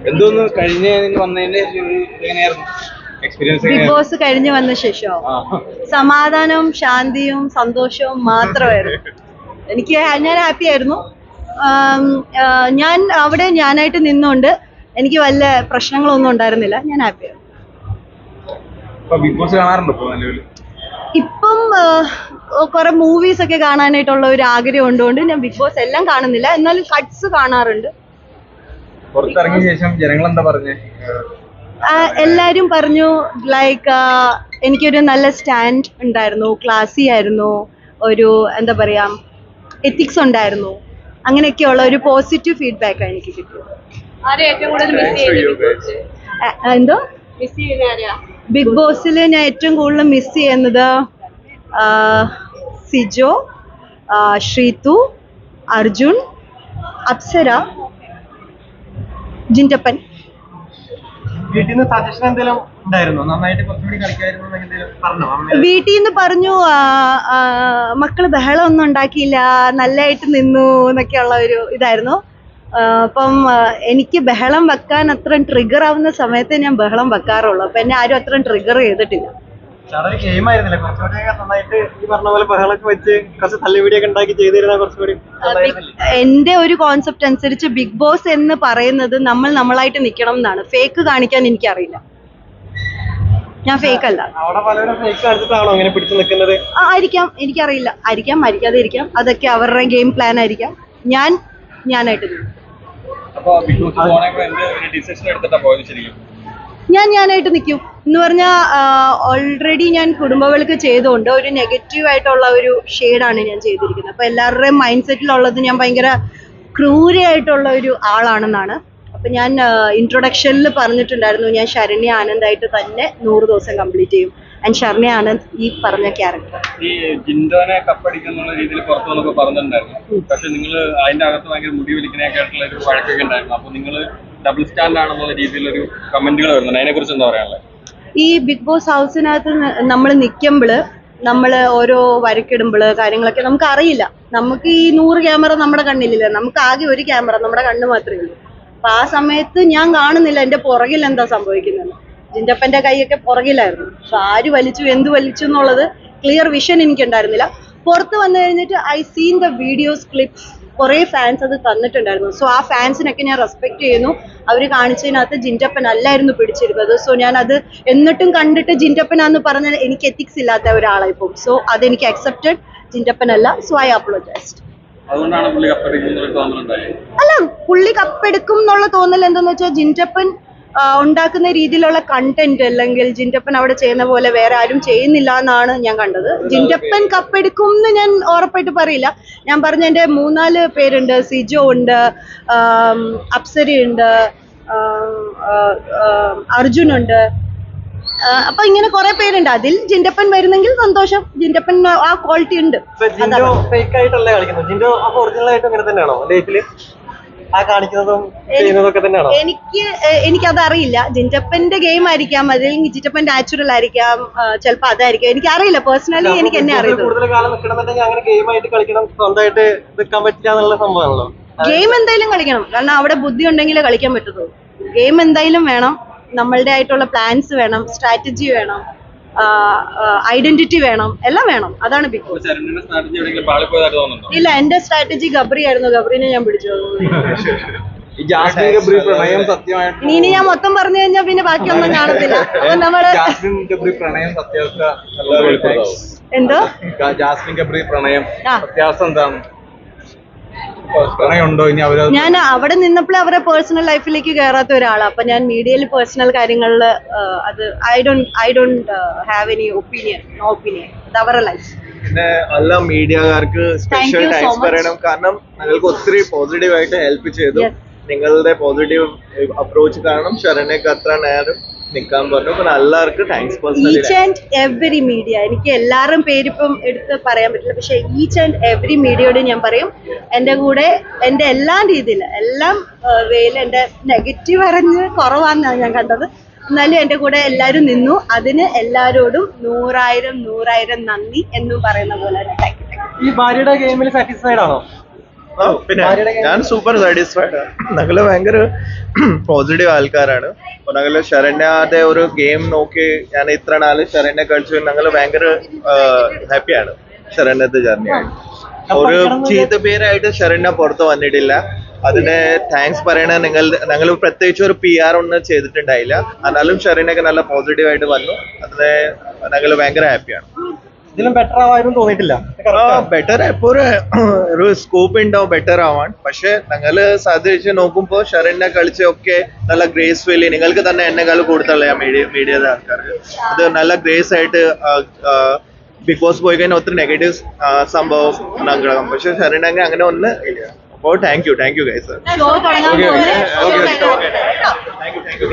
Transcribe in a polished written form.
എന്തോന്ന് കഴിഞ്ഞ വന്നതിന്റെ എങ്ങനെയായിരുന്നു എക്സ്പീരിയൻസ്? ബിഗ് ബോസ് കഴിഞ്ഞ് വന്ന ശേഷം സമാധാനവും ശാന്തിയും സന്തോഷവും മാത്രമായിരുന്നു. ഞാൻ ഹാപ്പി ആയിരുന്നു. ഞാൻ അവിടെ ഞാനായിട്ട് നിന്നുകൊണ്ട് എനിക്ക് വല്ല പ്രശ്നങ്ങളൊന്നും ഉണ്ടായിരുന്നില്ല. ഞാൻ ഹാപ്പിയായിരുന്നു. ബിഗ് ബോസ് കാണാറുണ്ടോ ഇപ്പം കുറെ മൂവീസ് ഒക്കെ കാണാനായിട്ടുള്ള ഒരു ആഗ്രഹം ഉണ്ടുകൊണ്ട് ഞാൻ ബിഗ് ബോസ് എല്ലാം കാണുന്നില്ല, എന്നാലും കട്ട്സ് കാണാറുണ്ട്. പുറത്തിറങ്ങിയ ശേഷം ജനങ്ങൾ എന്താ പറഞ്ഞേ? എല്ലാരും പറഞ്ഞു ലൈക്ക് എനിക്കൊരു നല്ല സ്റ്റാൻഡ് ഉണ്ടായിരുന്നു, ക്ലാസി ആയിരുന്നു, ഒരു എന്താ പറയാ എത്തിക്സ് ഉണ്ടായിരുന്നു, അങ്ങനെയൊക്കെയുള്ള ഒരു പോസിറ്റീവ് ഫീഡ്ബാക്ക് ആണ് എനിക്ക് കിട്ടിയത്. എന്തോ ബിഗ് ബോസിൽ ഞാൻ ഏറ്റവും കൂടുതൽ മിസ് ചെയ്യുന്നത് സിജോ, ശ്രീതു, അർജുൻ, അപ്സര, ജിൻറ്റപ്പൻ. വീട്ടിൽ നിന്ന് സജഷൻ എന്തെങ്കിലും ഉണ്ടായിരുന്നോ? നന്നായിട്ട് കുറച്ചുകൂടി കളിക്കായിരുന്നു വീട്ടിൽ നിന്ന് പറഞ്ഞു മക്കള് ബഹളം ഒന്നും ഉണ്ടാക്കിയില്ല, നല്ലതായിട്ട് നിന്നു എന്നൊക്കെയുള്ള ഒരു ഇതായിരുന്നു. അപ്പം എനിക്ക് ബഹളം വെക്കാൻ അത്രയും ട്രിഗർ ആവുന്ന സമയത്ത് ഞാൻ ബഹളം വെക്കാറുള്ളൂ. അപ്പൊ എന്നെ ആരും അത്രയും ട്രിഗർ ചെയ്തിട്ടില്ല. എന്റെ ഒരു കോൺസെപ്റ്റ് അനുസരിച്ച് ബിഗ് ബോസ് എന്ന് പറയുന്നത് നമ്മളായിട്ട് നിൽക്കണം എന്നാണ്. ഫേക്ക് കാണിക്കാൻ എനിക്കറിയില്ല. ഞാൻ ഫേക്ക് അല്ല. ആയിരിക്കാം, എനിക്കറിയില്ല. ആയിരിക്കാം, ആയിരിക്കാതെ ഇരിക്കാം. അതൊക്കെ അവരുടെ ഗെയിം പ്ലാൻ ആയിരിക്കാം. ഞാനായിട്ട് ഞാനായിട്ട് നിൽക്കും എന്ന് പറഞ്ഞാൽ ഓൾറെഡി ഞാൻ കുടുംബവിളക്ക് ചെയ്തുകൊണ്ട് ഒരു നെഗറ്റീവ് ആയിട്ടുള്ള ഒരു ഷെയ്ഡാണ് ഞാൻ ചെയ്തിരിക്കുന്നത്. അപ്പൊ എല്ലാവരുടെയും മൈൻഡ് സെറ്റിലുള്ളത് ഞാൻ ഭയങ്കര ക്രൂരയായിട്ടുള്ള ഒരു ആളാണെന്നാണ്. അപ്പൊ ഞാൻ ഇൻട്രൊഡക്ഷനിൽ പറഞ്ഞിട്ടുണ്ടായിരുന്നു ഞാൻ ശരണ്യ ആനന്ദായിട്ട് തന്നെ 100 ദിവസം കംപ്ലീറ്റ് ചെയ്യും. ആൻഡ് ശരണ്യ ആനന്ദ് ഈ പറഞ്ഞ ക്യാരക്ടർ. ഈ ജിൻഡോനെ കപ്പടിക്കുന്ന രീതിയിൽ പുറത്തു വന്നപ്പോ പറഞ്ഞിട്ടുണ്ടായിരുന്നു. പക്ഷെ നിങ്ങൾ അതിന്റെ അകത്ത് ഭയങ്കര മുടി വലിക്കാനൊക്കെ ആയിട്ടുള്ള ഒരു വഴക്കൊക്കെ ഉണ്ടായിരുന്നു. അപ്പൊ നിങ്ങൾ ഡബിൾ സ്റ്റാൻഡ് ആണെന്നുള്ള രീതിയിലൊരു കമന്റുകൾ വരുന്നുണ്ട്. അതിനെ കുറിച്ച് എന്താ പറയാനുള്ളത്? ഈ ബിഗ് ബോസ് ഹൗസിനകത്ത് നമ്മൾ നിൽക്കുമ്പോൾ നമ്മൾ ഓരോ വരക്കിടുമ്പോൾ കാര്യങ്ങളൊക്കെ നമുക്ക് അറിയില്ല. നമുക്ക് ഈ 100 ക്യാമറ നമ്മുടെ കണ്ണിലില്ല. നമുക്ക് ആകെ ഒരു ക്യാമറ നമ്മുടെ കണ്ണ് മാത്രമേ ഉള്ളൂ. അപ്പൊ ആ സമയത്ത് ഞാൻ കാണുന്നില്ല എന്റെ പുറകിൽ എന്താ സംഭവിക്കുന്നത്. ജിൻറ്റപ്പന്റെ കൈയൊക്കെ പുറകിലായിരുന്നു. പക്ഷെ ആര് വലിച്ചു, എന്ത് വലിച്ചു എന്നുള്ളത് ക്ലിയർ വിഷൻ എനിക്ക് ഉണ്ടായിരുന്നില്ല. പുറത്ത് വന്നു കഴിഞ്ഞിട്ട് I seen the videos clips. കുറെ ഫാൻസ് അത് തന്നിട്ടുണ്ടായിരുന്നു. സോ ആ ഫാൻസിനൊക്കെ ഞാൻ റെസ്പെക്ട് ചെയ്യുന്നു. അവർ കാണിച്ചതിനകത്ത് ജിൻറ്റപ്പൻ അല്ലായിരുന്നു പിടിച്ചിരുന്നത്. സോ ഞാൻ അത് എന്നിട്ടും കണ്ടിട്ട് ജിൻറ്റപ്പനാന്ന് പറഞ്ഞാൽ എനിക്ക് എത്തിക്സ് ഇല്ലാത്ത ഒരാളായി പോകും. സോ അതെനിക്ക് അക്സെപ്റ്റഡ്. ജിൻറ്റപ്പൻ അല്ല. So I apologised. അല്ല, പുള്ളി കപ്പെടുക്കും എന്നുള്ള തോന്നൽ എന്താന്ന് വെച്ചാൽ ജിൻറ്റപ്പൻ ഉണ്ടാക്കുന്ന രീതിയിലുള്ള കണ്ടന്റ് അല്ലെങ്കിൽ ജിൻറ്റപ്പൻ അവിടെ ചെയ്യുന്ന പോലെ വേറെ ആരും ചെയ്യുന്നില്ല എന്നാണ് ഞാൻ കണ്ടത്. ജിൻറ്റപ്പൻ കപ്പെടുക്കും എന്ന് ഞാൻ ഉറപ്പായിട്ട് പറയില്ല. ഞാൻ പറഞ്ഞ എൻ്റെ 3-4 പേരുണ്ട്. സിജോ ഉണ്ട്, അപ്സരയുണ്ട്, അർജുനുണ്ട്. അപ്പൊ ഇങ്ങനെ കുറെ പേരുണ്ട്. അതിൽ ജിൻറ്റപ്പൻ വരുന്നെങ്കിൽ സന്തോഷം. ജിൻറ്റപ്പൻ ആ ക്വാളിറ്റി ഉണ്ട്. എനിക്കതറിയില്ല. ജിൻറ്റപ്പന്റെ ഗെയിം ആയിരിക്കാം, അല്ലെങ്കിൽ ജിൻറ്റപ്പൻ നാച്ചുറൽ ആയിരിക്കാം, ചിലപ്പോ അതായിരിക്കാം. എനിക്കറിയില്ല. പേഴ്സണലി എനിക്ക് എന്നെ അറിയില്ല. ഗെയിം എന്തായാലും കളിക്കണം. കാരണം അവിടെ ബുദ്ധി ഉണ്ടെങ്കിലേ കളിക്കാൻ പറ്റത്തുള്ളൂ. ഗെയിം എന്തായാലും വേണം. നമ്മളുടെ ആയിട്ടുള്ള പ്ലാൻസ് വേണം, സ്ട്രാറ്റജി വേണം, ഐഡന്റിറ്റി വേണം, എല്ലാം വേണം. അതാണ് ബിഗ് ബോസ്. ഇല്ല, എന്റെ സ്ട്രാറ്റജി ഗബ്രി ആയിരുന്നു. ഗബ്രിനെ ഞാൻ പിടിച്ചു. ഇനി ഞാൻ മൊത്തം പറഞ്ഞു കഴിഞ്ഞാൽ പിന്നെ ബാക്കിയൊന്നും കാണത്തില്ല. അപ്പൊ നമ്മള് എന്തോ ജാസ്മിൻ ഗബ്രി പ്രണയം അത്യാവശ്യം എന്താണ്? ഞാൻ അവിടെ നിന്നപ്പോൾ അവരുടെ പേഴ്സണൽ ലൈഫിലേക്ക് കയറാത്ത ഒരാളാണ്. അപ്പൊ ഞാൻ മീഡിയയിൽ പേഴ്സണൽ കാര്യങ്ങളിൽ അത് I don't have any opinion. No opinion. അത് അവരുടെ ലൈഫ്. പിന്നെ എല്ലാ മീഡിയക്കാർക്ക് സ്പെഷ്യൽ താങ്ക്സ് പറയണം. കാരണം നിങ്ങൾക്ക് ഒത്തിരി പോസിറ്റീവായിട്ട് ഹെൽപ്പ് ചെയ്തു. നിങ്ങളുടെ പോസിറ്റീവ് അപ്രോച്ച് കാരണം ശരണ്യക്ക് അത്ര നേരം നിൽക്കാൻ പറഞ്ഞു. പിന്നെ എല്ലാവർക്കും thanks personally. Each and every media, എനിക്ക് എല്ലാവരും പേരിപ്പം എടുത്ത് പറയാൻ പറ്റില്ല. പക്ഷെ ഈച്ച് ആൻഡ് എവറി മീഡിയയോട് ഞാൻ പറയും, എൻ്റെ കൂടെ എൻ്റെ എല്ലാ രീതിയിലും എല്ലാം വേയിൽ എൻ്റെ നെഗറ്റീവ് അറിഞ്ഞ് കുറവാണെന്നാണ് ഞാൻ കണ്ടത്. എന്നാലും എൻ്റെ കൂടെ എല്ലാവരും നിന്നു. അതിന് എല്ലാവരോടും 100,000 നന്ദി എന്നും പറയുന്ന പോലെ. ഈ ഭാര്യയുടെ ഗെയിമിൽ സാറ്റിസ്ഫൈഡ് ആണോ? പിന്നെ ഞാൻ സൂപ്പർ സാറ്റിസ്ഫൈഡ് ആണ്. ഞങ്ങള് ഭയങ്കര പോസിറ്റീവ് ആൾക്കാരാണ്. അപ്പൊ ഞങ്ങള് ശരണ്യയുടെ ഒരു ഗെയിം നോക്കി ഞാൻ ഇത്ര നാള് ശരണ്യ കളിച്ചു. ഞങ്ങള് ഭയങ്കര ഹാപ്പിയാണ് ശരണ്യത്തെ ജേർണിയായിട്ട്. ഒരു ചീത്ത പേരായിട്ട് ശരണ്യ പുറത്ത് വന്നിട്ടില്ല. അതിന് താങ്ക്സ് പറയണ ഞങ്ങൾ പ്രത്യേകിച്ച് ഒരു PR ഒന്നും ചെയ്തിട്ടുണ്ടായില്ല. എന്നാലും ശരണ്യൊക്കെ നല്ല പോസിറ്റീവ് ആയിട്ട് വന്നു. അതിന് ഞങ്ങൾ ഭയങ്കര ഹാപ്പിയാണ്. ഇതിലും ബെറ്റർ ആവാനും തോന്നിയിട്ടില്ല. ബെറ്റർ എപ്പോ ഒരു സ്കോപ്പ് ഉണ്ടാവും ബെറ്റർ ആവാൻ. പക്ഷെ ഞങ്ങള് സാധിച്ച് നോക്കുമ്പോ ശരണ്യ കളിച്ചൊക്കെ നല്ല ഗ്രേസ്ഫുള്ളി, നിങ്ങൾക്ക് തന്നെ എന്നെക്കാൾ കൂടുതലുള്ള മീഡിയയുടെ ആൾക്കാർക്ക് അത് നല്ല ഗ്രേസ് ആയിട്ട് ബിഗ് ബോസ് പോയി കഴിഞ്ഞാൽ ഒത്തിരി നെഗറ്റീവ് സംഭവം ഉണ്ടാകും. പക്ഷെ ശരണ്യ അങ്ങനെ ഒന്നും ഇല്ല. അപ്പോൾ താങ്ക് യു ഗൈസ്. ഷോ തുടങ്ങാൻ പോകുന്നത് താങ്ക് യു